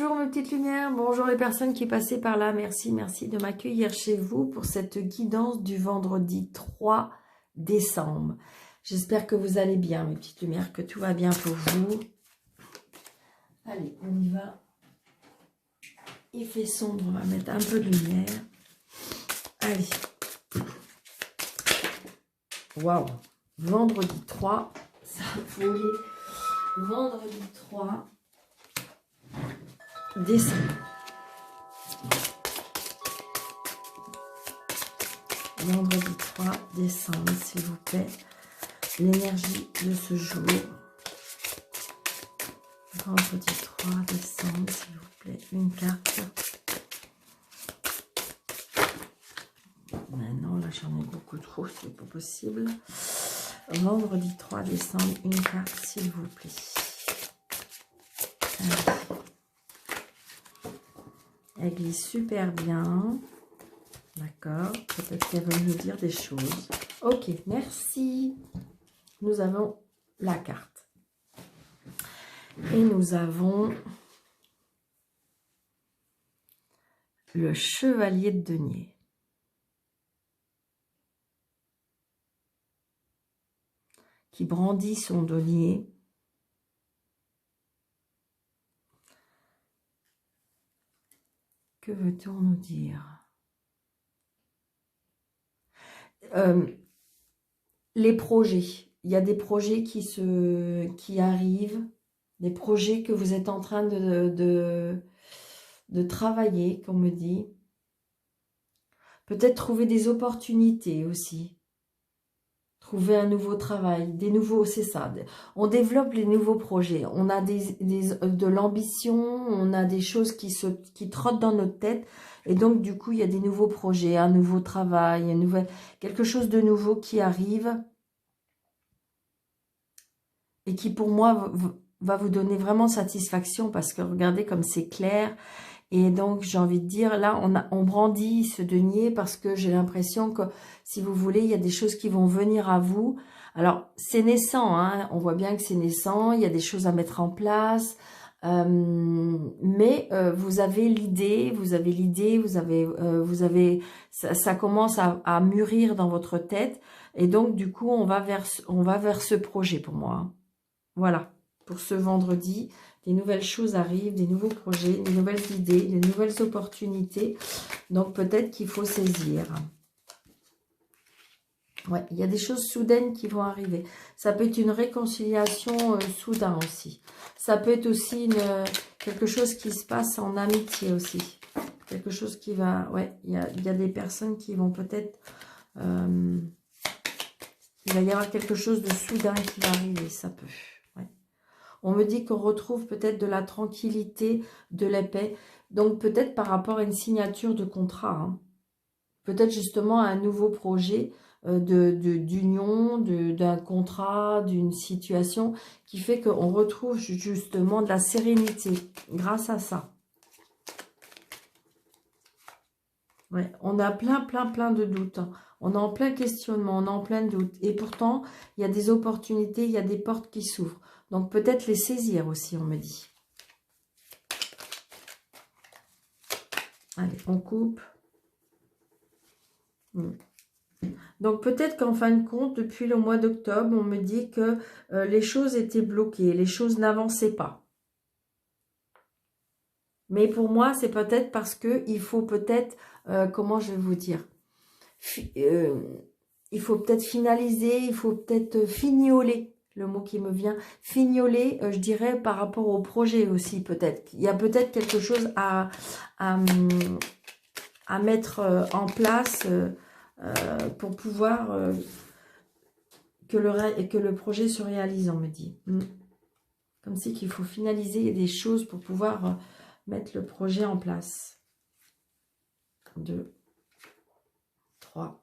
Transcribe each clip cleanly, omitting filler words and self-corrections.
Bonjour mes petites lumières, bonjour les personnes qui passaient par là. Merci de m'accueillir chez vous pour cette guidance du vendredi 3 décembre. J'espère que vous allez bien mes petites lumières, que tout va bien pour vous. Allez, on y va. Il fait sombre, on va mettre un peu de lumière. Allez. Waouh, vendredi 3, ça fout. Vendredi 3 décembre. Vendredi 3 décembre, s'il vous plaît. L'énergie de ce jour. Vendredi 3 décembre, s'il vous plaît. Une carte. Maintenant, là, j'en ai beaucoup trop, c'est pas possible. Vendredi 3 décembre, une carte, s'il vous plaît. Elle glisse super bien. D'accord. Peut-être qu'elle veut nous dire des choses. Ok, merci. Nous avons la carte. Et nous avons le chevalier de denier. Qui brandit son denier. Que veut-on nous dire? Les projets. Il y a des projets qui arrivent, des projets que vous êtes en train de travailler, qu'on me dit. Peut-être trouver des opportunités aussi. Trouver un nouveau travail, des nouveaux, c'est ça. On développe les nouveaux projets. On a de l'ambition, on a des choses qui trottent dans notre tête. Et donc, du coup, il y a des nouveaux projets, un nouveau travail, quelque chose de nouveau qui arrive. Et qui, pour moi, va vous donner vraiment satisfaction. Parce que regardez comme c'est clair. Et donc, j'ai envie de dire, là, on brandit ce denier parce que j'ai l'impression que, si vous voulez, il y a des choses qui vont venir à vous. Alors, c'est naissant, hein, on voit bien que c'est naissant, il y a des choses à mettre en place, mais vous avez l'idée, ça commence à mûrir dans votre tête, et donc, du coup, on va vers ce projet pour moi. Hein. Voilà, pour ce vendredi. Des nouvelles choses arrivent, des nouveaux projets, des nouvelles idées, des nouvelles opportunités. Donc, peut-être qu'il faut saisir. Ouais, il y a des choses soudaines qui vont arriver. Ça peut être une réconciliation soudain aussi. Ça peut être aussi quelque chose qui se passe en amitié aussi. Quelque chose qui va... Ouais, il y a des personnes qui vont peut-être... il va y avoir quelque chose de soudain qui va arriver, ça peut... On me dit qu'on retrouve peut-être de la tranquillité, de la paix. Donc peut-être par rapport à une signature de contrat. Hein. Peut-être justement à un nouveau projet d'union, d'un contrat, d'une situation qui fait qu'on retrouve justement de la sérénité grâce à ça. Ouais, on a plein de doutes. Hein. On est en plein questionnement, on est en plein doute. Et pourtant, il y a des opportunités, il y a des portes qui s'ouvrent. Donc peut-être les saisir aussi, on me dit. Allez, on coupe. Donc peut-être qu'en fin de compte, depuis le mois d'octobre, on me dit que les choses étaient bloquées, les choses n'avançaient pas. Mais pour moi, c'est peut-être parce que il faut peut-être, comment je vais vous dire, il faut peut-être finaliser, il faut peut-être fignoler. Le mot qui me vient, fignoler, je dirais, par rapport au projet aussi, peut-être. Il y a peut-être quelque chose à mettre en place pour pouvoir que le projet se réalise, on me dit. Comme si qu'il faut finaliser des choses pour pouvoir mettre le projet en place. 2, 3.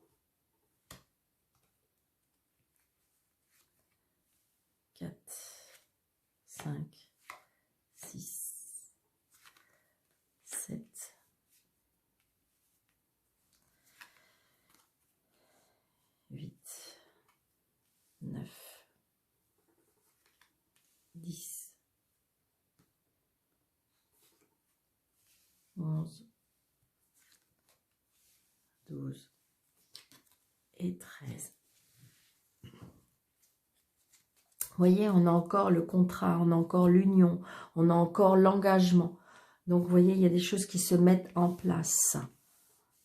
4, 5, 6, 7, 8, 9, 10, 11, 12 et 13. Vous voyez, on a encore le contrat, on a encore l'union, on a encore l'engagement. Donc, vous voyez, il y a des choses qui se mettent en place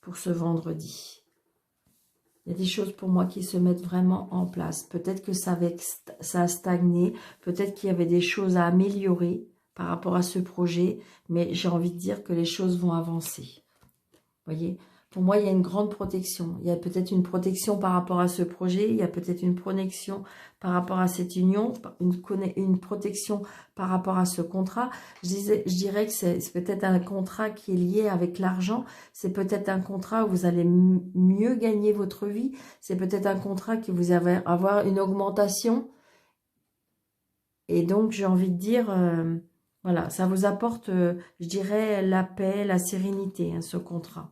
pour ce vendredi. Il y a des choses pour moi qui se mettent vraiment en place. Peut-être que ça a stagné, peut-être qu'il y avait des choses à améliorer par rapport à ce projet, mais j'ai envie de dire que les choses vont avancer. Vous voyez, pour moi, il y a une grande protection. Il y a peut-être une protection par rapport à ce projet, il y a peut-être une protection par rapport à cette union, une protection par rapport à ce contrat. Je dirais que c'est peut-être un contrat qui est lié avec l'argent. C'est peut-être un contrat où vous allez mieux gagner votre vie. C'est peut-être un contrat qui vous va avoir une augmentation. Et donc, j'ai envie de dire, voilà, ça vous apporte, je dirais, la paix, la sérénité, hein, ce contrat.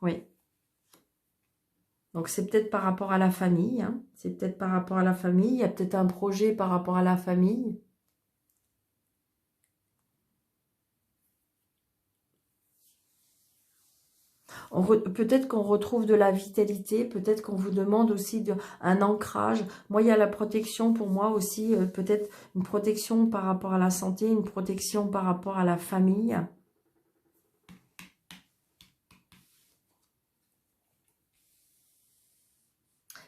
Oui. Donc, c'est peut-être par rapport à la famille. Hein. C'est peut-être par rapport à la famille. Il y a peut-être un projet par rapport à la famille. Peut-être qu'on retrouve de la vitalité. Peut-être qu'on vous demande aussi un ancrage. Moi, il y a la protection pour moi aussi. Peut-être une protection par rapport à la santé. Une protection par rapport à la famille.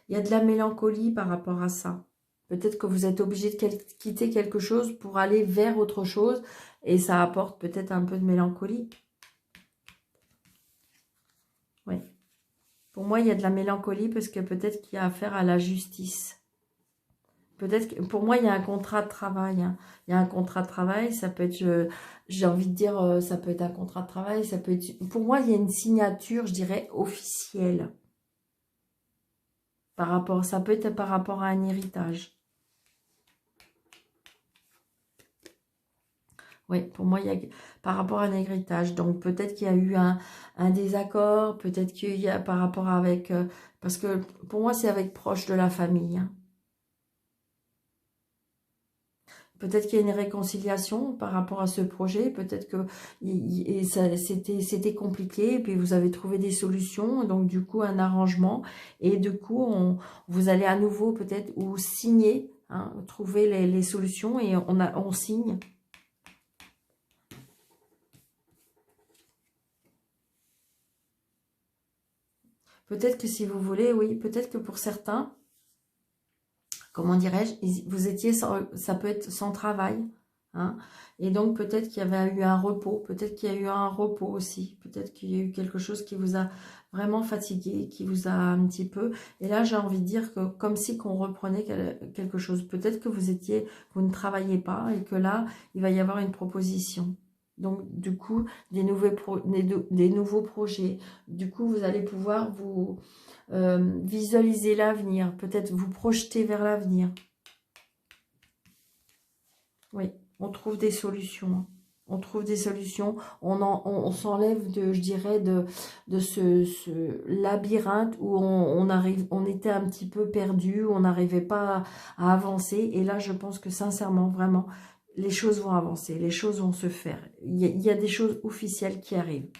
Il y a de la mélancolie par rapport à ça. Peut-être que vous êtes obligé de quitter quelque chose pour aller vers autre chose. Et ça apporte peut-être un peu de mélancolie. Oui. Pour moi, il y a de la mélancolie parce que peut-être qu'il y a affaire à la justice. Peut-être que pour moi, il y a un contrat de travail. Hein. Il y a un contrat de travail. Ça peut être, j'ai envie de dire, ça peut être un contrat de travail. Ça peut être, pour moi, il y a une signature, je dirais, officielle. Ça peut être par rapport à un héritage. Oui, pour moi, il y a par rapport à un héritage. Donc, peut-être qu'il y a eu un désaccord. Peut-être qu'il y a par rapport avec... parce que pour moi, c'est avec proche de la famille. Hein. Peut-être qu'il y a une réconciliation par rapport à ce projet. Peut-être que c'était compliqué. Et puis, vous avez trouvé des solutions. Donc, du coup, un arrangement. Et du coup, vous allez à nouveau peut-être ou signer. Hein, trouver les solutions et on signe. Peut-être que si vous voulez, oui, peut-être que pour certains, comment dirais-je, vous étiez, ça peut être sans travail, hein, et donc peut-être qu'il y avait eu un repos, peut-être qu'il y a eu un repos aussi, peut-être qu'il y a eu quelque chose qui vous a vraiment fatigué, qui vous a un petit peu, et là j'ai envie de dire que comme si qu'on reprenait quelque chose, peut-être que vous ne travaillez pas, et que là, il va y avoir une proposition. Donc, du coup, des nouveaux projets. Du coup, vous allez pouvoir vous visualiser l'avenir. Peut-être vous projeter vers l'avenir. Oui, on trouve des solutions. On trouve des solutions. On s'enlève je dirais, de ce labyrinthe où on était un petit peu perdu, où on n'arrivait pas à avancer. Et là, je pense que sincèrement, vraiment, les choses vont avancer, les choses vont se faire. Il y a des choses officielles qui arrivent.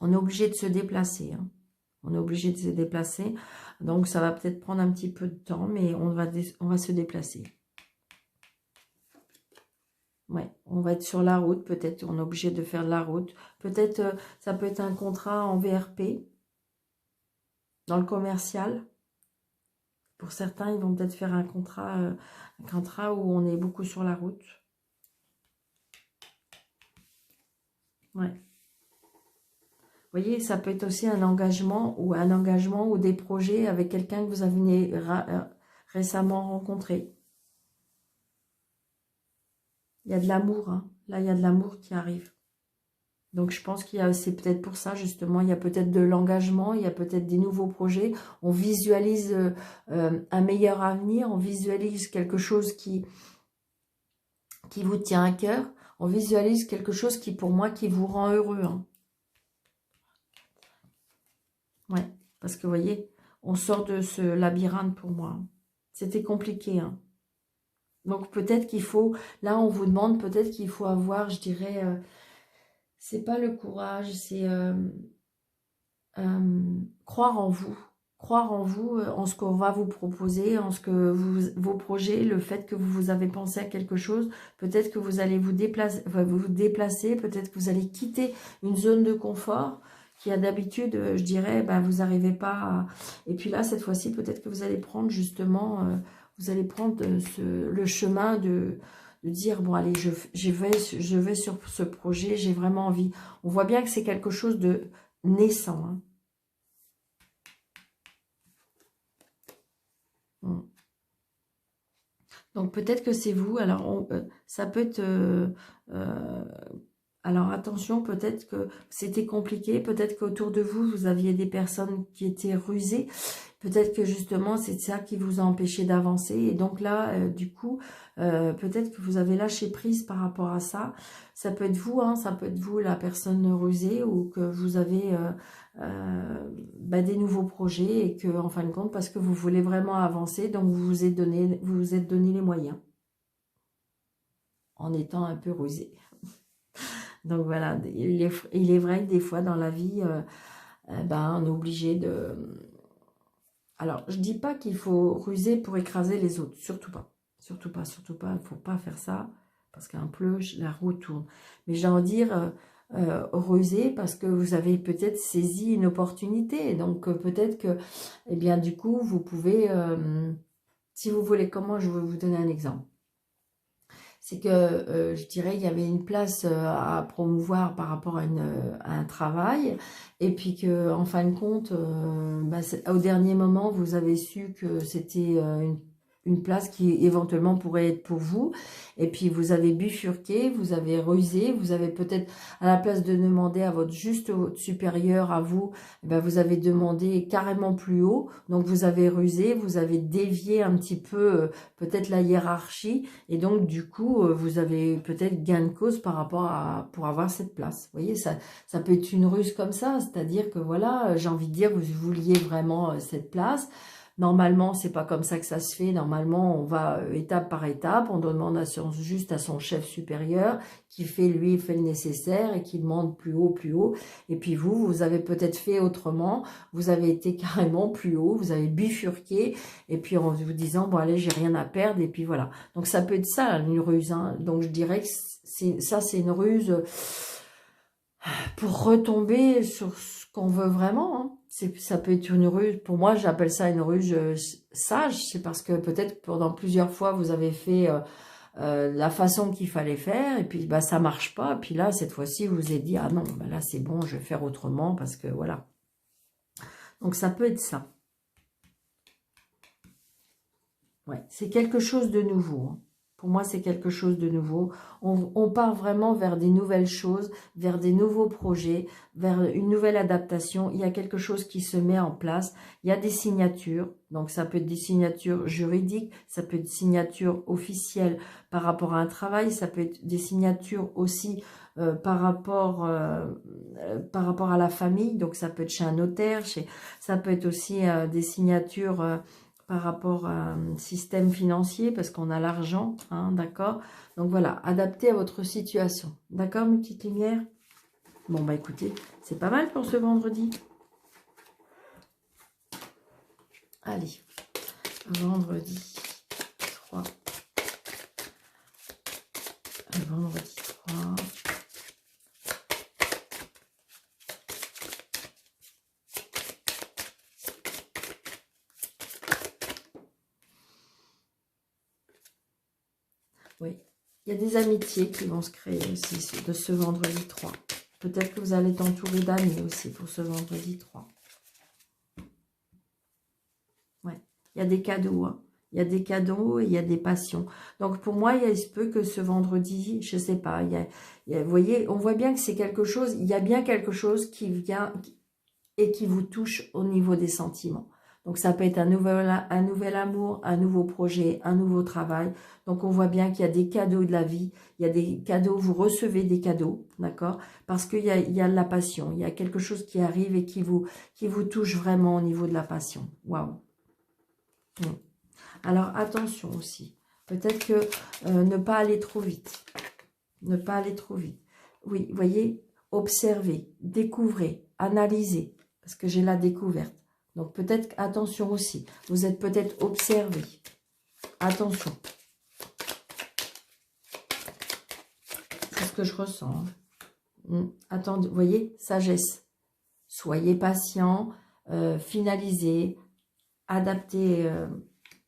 On est obligé de se déplacer. Hein. On est obligé de se déplacer. Donc, ça va peut-être prendre un petit peu de temps, mais on va se déplacer. Ouais, on va être sur la route. Peut-être on est obligé de faire de la route. Peut-être ça peut être un contrat en VRP, dans le commercial. Pour certains, ils vont peut-être faire un contrat où on est beaucoup sur la route. Ouais. Vous voyez, ça peut être aussi un engagement ou des projets avec quelqu'un que vous avez récemment rencontré. Il y a de l'amour, hein. Là, il y a de l'amour qui arrive. Donc, je pense c'est peut-être pour ça, justement, il y a peut-être de l'engagement, il y a peut-être des nouveaux projets. On visualise un meilleur avenir, on visualise quelque chose qui vous tient à cœur. On visualise quelque chose pour moi, qui vous rend heureux. Hein. Ouais, parce que vous voyez, on sort de ce labyrinthe pour moi. C'était compliqué, hein. Donc peut-être qu'il faut, là on vous demande peut-être qu'il faut avoir, je dirais, c'est pas le courage, c'est croire en vous. Croire en vous, en ce qu'on va vous proposer, en ce que vos projets, le fait que vous avez pensé à quelque chose, peut-être que vous allez vous déplacer, peut-être que vous allez quitter une zone de confort qui a d'habitude, je dirais, ben, vous n'arrivez pas à... Et puis là, cette fois-ci, peut-être que vous allez prendre justement, vous allez prendre le chemin de dire, bon allez, je vais sur ce projet, j'ai vraiment envie. On voit bien que c'est quelque chose de naissant, hein. Donc peut-être que c'est vous. Alors ça peut être... alors attention, peut-être que c'était compliqué. Peut-être qu'autour de vous, vous aviez des personnes qui étaient rusées. Peut-être que justement, c'est ça qui vous a empêché d'avancer. Et donc là, du coup, peut-être que vous avez lâché prise par rapport à ça. Ça peut être vous, hein, ça peut être vous, la personne rusée, ou que vous avez des nouveaux projets et que, en fin de compte, parce que vous voulez vraiment avancer, donc vous vous êtes donné les moyens en étant un peu rusé. Donc voilà, il est vrai que des fois dans la vie, on est obligé de... Alors, je dis pas qu'il faut ruser pour écraser les autres, surtout pas. Surtout pas, surtout pas, il ne faut pas faire ça, parce qu'un peu, la roue tourne. Mais j'ai envie de dire, ruser parce que vous avez peut-être saisi une opportunité. Donc, peut-être que, eh bien, du coup, vous pouvez, si vous voulez, comment je vais vous donner un exemple. C'est que, je dirais, il y avait une place à promouvoir par rapport à un travail, et puis que, en fin de compte, au dernier moment, vous avez su que c'était une place qui éventuellement pourrait être pour vous, et puis vous avez bifurqué, vous avez rusé, vous avez peut-être, à la place de demander à votre juste supérieur, à vous, vous avez demandé carrément plus haut, donc vous avez rusé, vous avez dévié un petit peu peut-être la hiérarchie, et donc du coup vous avez peut-être gain de cause par rapport à, pour avoir cette place. Vous voyez, ça peut être une ruse comme ça, c'est-à-dire que voilà, j'ai envie de dire, vous vouliez vraiment cette place. Normalement, c'est pas comme ça que ça se fait. Normalement, on va étape par étape. On demande juste à son chef supérieur qui fait le nécessaire et qui demande plus haut, plus haut. Et puis vous avez peut-être fait autrement. Vous avez été carrément plus haut. Vous avez bifurqué. Et puis en vous disant, bon allez, j'ai rien à perdre. Et puis voilà. Donc ça peut être ça, une ruse, hein. Donc je dirais que c'est une ruse pour retomber sur ce qu'on veut vraiment, hein. Ça peut être une ruse, pour moi j'appelle ça une ruse sage, c'est parce que peut-être pendant plusieurs fois vous avez fait la façon qu'il fallait faire, et puis ça marche pas, puis là cette fois-ci vous vous êtes dit, ah non, là c'est bon, je vais faire autrement, parce que voilà. Donc ça peut être ça. Ouais, c'est quelque chose de nouveau, hein. Pour moi, c'est quelque chose de nouveau. On part vraiment vers des nouvelles choses, vers des nouveaux projets, vers une nouvelle adaptation. Il y a quelque chose qui se met en place. Il y a des signatures. Donc, ça peut être des signatures juridiques, ça peut être des signatures officielles par rapport à un travail, ça peut être des signatures aussi par rapport à la famille. Donc, ça peut être chez un notaire, ça peut être aussi des signatures... par rapport à un système financier, parce qu'on a l'argent, hein, d'accord? Donc voilà, adapté à votre situation. D'accord, mes petites lumières? Bon, écoutez, c'est pas mal pour ce vendredi. Allez, vendredi 3. Vendredi 3. Oui, il y a des amitiés qui vont se créer aussi de ce vendredi 3. Peut-être que vous allez être entouré d'amis aussi pour ce vendredi 3. Ouais, il y a des cadeaux, hein. Il y a des cadeaux et il y a des passions. Donc pour moi, il se peut que ce vendredi, je sais pas, vous voyez, on voit bien que c'est quelque chose, il y a bien quelque chose qui vient et qui vous touche au niveau des sentiments. Donc ça peut être un nouvel amour, un nouveau projet, un nouveau travail. Donc on voit bien qu'il y a des cadeaux de la vie, il y a des cadeaux, vous recevez des cadeaux, d'accord? Parce qu'il y a de la passion, il y a quelque chose qui arrive et qui vous touche vraiment au niveau de la passion. Waouh! Alors, attention aussi. Peut-être que ne pas aller trop vite. Ne pas aller trop vite. Oui, vous voyez, observez, découvrez, analysez. Parce que j'ai la découverte. Donc, peut-être, attention aussi. Vous êtes peut-être observé. Attention. C'est ce que je ressens. Attendez, vous voyez, sagesse. Soyez patient, finalisez, adaptez,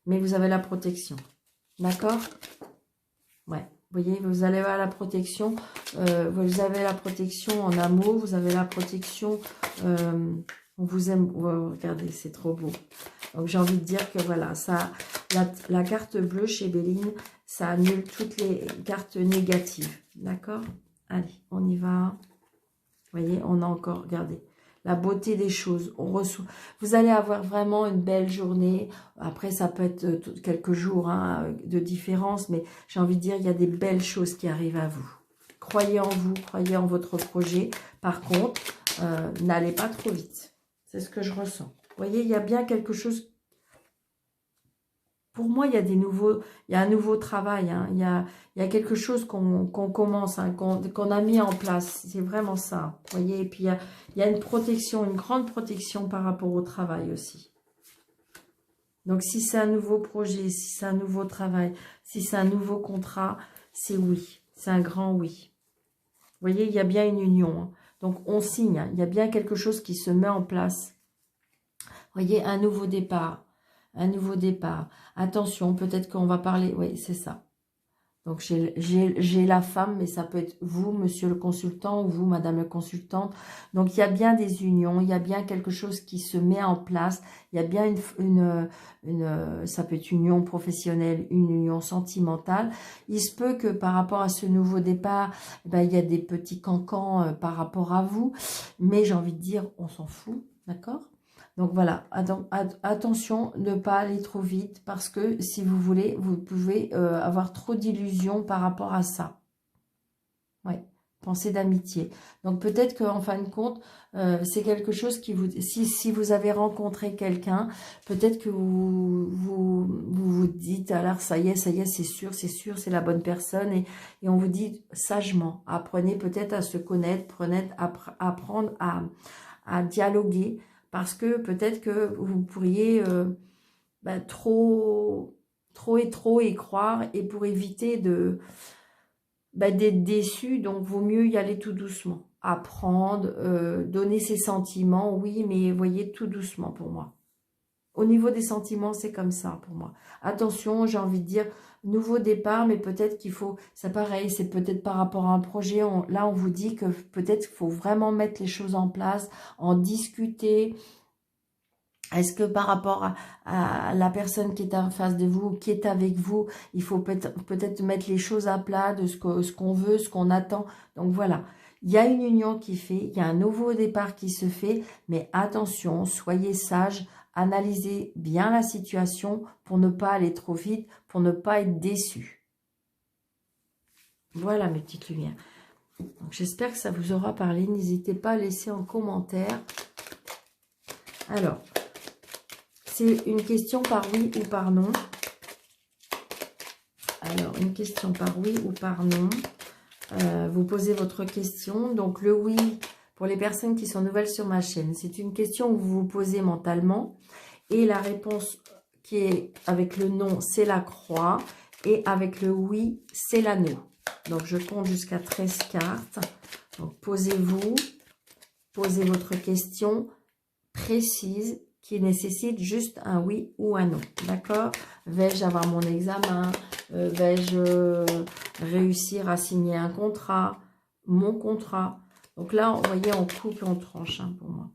mais vous avez la protection. D'accord? Ouais. Vous voyez, vous allez avoir la protection. Vous avez la protection en amour, vous avez la protection. On vous aime. Oh, regardez, c'est trop beau. Donc j'ai envie de dire que voilà, ça, la carte bleue chez Béline, ça annule toutes les cartes négatives. D'accord? Allez, on y va. Vous voyez, on a encore, regardez, la beauté des choses. On reçoit. Vous allez avoir vraiment une belle journée. Après, ça peut être quelques jours hein, de différence, mais j'ai envie de dire, il y a des belles choses qui arrivent à vous. Croyez en vous, croyez en votre projet. Par contre, n'allez pas trop vite. C'est ce que je ressens. Vous voyez, il y a bien quelque chose. Pour moi, il y a un nouveau travail. Hein. Il y a quelque chose qu'on commence, hein, qu'on a mis en place. C'est vraiment ça. Vous voyez, et puis il y a une protection, une grande protection par rapport au travail aussi. Donc, si c'est un nouveau projet, si c'est un nouveau travail, si c'est un nouveau contrat, c'est oui. C'est un grand oui. Vous voyez, il y a bien une union. Hein. Donc, on signe. Hein. Il y a bien quelque chose qui se met en place. Vous voyez, un nouveau départ. Un nouveau départ. Attention, peut-être qu'on va parler... Oui, c'est ça. Donc, j'ai la femme, mais ça peut être vous, monsieur le consultant, ou vous, madame la consultante. Donc, il y a bien des unions, il y a bien quelque chose qui se met en place. Il y a bien ça peut être une union professionnelle, une union sentimentale. Il se peut que par rapport à ce nouveau départ, ben, il y a des petits cancans par rapport à vous. Mais j'ai envie de dire, on s'en fout, d'accord ? Donc voilà, attention, ne pas aller trop vite parce que si vous voulez, vous pouvez avoir trop d'illusions par rapport à ça. Ouais, pensée d'amitié. Donc peut-être qu'en fin de compte, c'est quelque chose qui vous... Si vous avez rencontré quelqu'un, peut-être que vous dites, alors ça y est, c'est sûr, c'est la bonne personne. Et on vous dit sagement, apprenez peut-être à se connaître, apprendre à dialoguer. Parce que peut-être que vous pourriez trop y croire et pour éviter d'être déçu, donc vaut mieux y aller tout doucement. Apprendre, donner ses sentiments, oui, mais voyez tout doucement pour moi. Au niveau des sentiments, c'est comme ça pour moi. Attention, j'ai envie de dire, nouveau départ, mais peut-être qu'il faut, c'est pareil, c'est peut-être par rapport à un projet, là on vous dit que peut-être qu'il faut vraiment mettre les choses en place, en discuter. Est-ce que par rapport à la personne qui est en face de vous, qui est avec vous, il faut peut-être mettre les choses à plat de ce qu'on veut, ce qu'on attend. Donc voilà, il y a une union qui fait, il y a un nouveau départ qui se fait, mais attention, soyez sages, analysez bien la situation pour ne pas aller trop vite, pour ne pas être déçu. Voilà mes petites lumières. J'espère que ça vous aura parlé. N'hésitez pas à laisser en commentaire. Alors, c'est une question par oui ou par non. Alors, une question par oui ou par non. Vous posez votre question. Donc, le oui, pour les personnes qui sont nouvelles sur ma chaîne, c'est une question que vous vous posez mentalement. Et la réponse qui est avec le non, c'est la croix. Et avec le oui, c'est l'anneau. Donc, je compte jusqu'à 13 cartes. Donc, posez-vous. Posez votre question précise qui nécessite juste un oui ou un non. D'accord? Vais-je avoir mon examen? Vais-je réussir à signer un contrat? Mon contrat? Donc là, vous voyez, on coupe et on tranche hein, pour moi.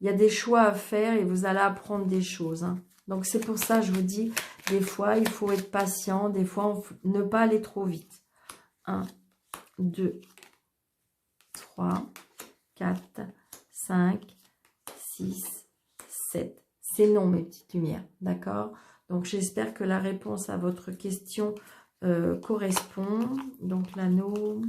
Il y a des choix à faire et vous allez apprendre des choses. Hein. Donc c'est pour ça, je vous dis, des fois, il faut être patient. Des fois, ne pas aller trop vite. 1, 2, 3, 4, 5, 6, 7. C'est non, mes petites lumières. D'accord? Donc, j'espère que la réponse à votre question correspond. Donc, l'anneau.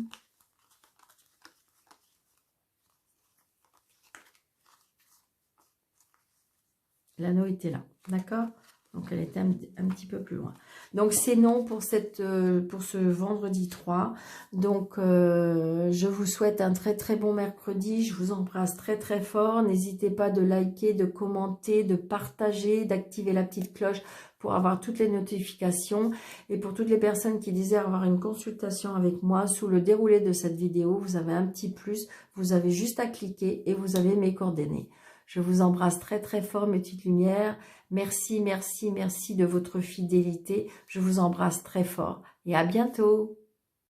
L'anneau était là. D'accord? Donc, elle était un petit peu plus loin. Donc, c'est non pour ce vendredi 3. Donc, je vous souhaite un très, très bon mercredi. Je vous embrasse très, très fort. N'hésitez pas de liker, de commenter, de partager, d'activer la petite cloche pour avoir toutes les notifications. Et pour toutes les personnes qui désirent avoir une consultation avec moi, sous le déroulé de cette vidéo, vous avez un petit plus. Vous avez juste à cliquer et vous avez mes coordonnées. Je vous embrasse très très fort, mes petites lumières. Merci, merci, merci de votre fidélité. Je vous embrasse très fort et à bientôt.